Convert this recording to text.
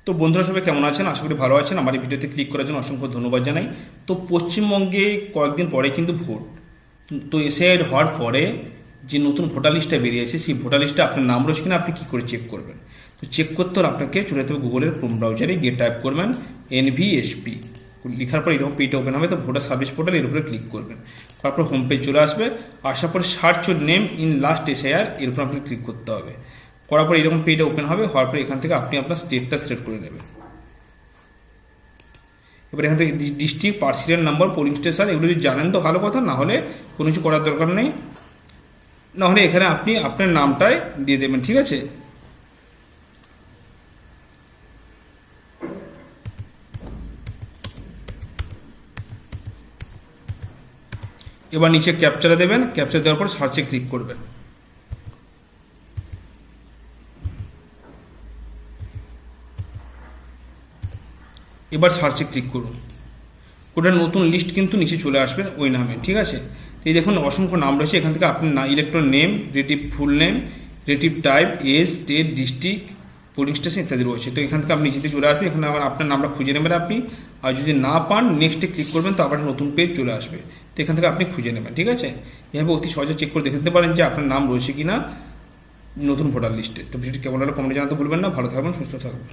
তো বন্ধুরা সবাই কেমন আছেন? আশা করি ভালো আছেন। আমার এই ভিডিওতে ক্লিক করার জন্য অসংখ্য ধন্যবাদ জানাই। তো পশ্চিমবঙ্গে কয়েকদিন পরে কিন্তু ভোট, তো এসআইআর হওয়ার পরে যে নতুন ভোটার লিস্টটা বেরিয়েছে, সেই ভোটার লিস্টে আপনার নাম রয়েছে কিনা আপনি কী করে চেক করবেন? তো চেক করতে হলে আপনাকে চলে যেতে হবে গুগলের ক্রোম ব্রাউজারে, গিয়ে টাইপ করবেন NVSP, লেখার পর এরকম পেজটা ওপেন হবে। তো ভোটার সার্ভিস পোর্টাল এর উপরে ক্লিক করবেন, তারপর হোম পেজ চলে আসবে। আসার পর search your name in last SIR এর উপর আপনি ক্লিক করতে হবে। করার পর এরকম পেজটা ওপেন হবে। হওয়ার পর এখান থেকে আপনি আপনার স্টেটটা সিলেক্ট করে নেবেন। এবার এখান থেকে district, partial number, polling station এগুলো যদি জানেন তো ভালো কথা, না হলে কোনো কিছু করার দরকার নেই। না হলে এখানে আপনি আপনার নামটাই দিয়ে দেবেন, ঠিক আছে? এবার নিচে ক্যাপচারে দেবেন, ক্যাপচার দেওয়ার পর সার্চে ক্লিক করবেন। এবার সার্চে ক্লিক করুন। ওটা নতুন লিস্ট কিন্তু নিচে চলে আসবে ওই নামে, ঠিক আছে? তো এই দেখুন অসংখ্য নাম রয়েছে। এখান থেকে আপনি electron name, relative full name, relative type, age, state, district, polling station ইত্যাদি রয়েছে। তো এখান থেকে আপনি নিচেতে চলে আসবেন। এখানে আবার আপনার নামটা খুঁজে নেবেন আপনি। আর যদি না পান নেক্সটে ক্লিক করবেন, তো আবার নতুন পেজ চলে আসবে। তো এখান থেকে আপনি খুঁজে নেবেন, ঠিক আছে? এভাবে অতি সহজে চেক করে দেখে নিতে পারেন যে আপনার নাম রয়েছে কিনা নতুন ভোটার লিস্টে। তো ভিডিওটি কেমন হলো কমেন্টে জানাতে ভুলবেন না। ভালো থাকবেন, সুস্থ থাকবেন।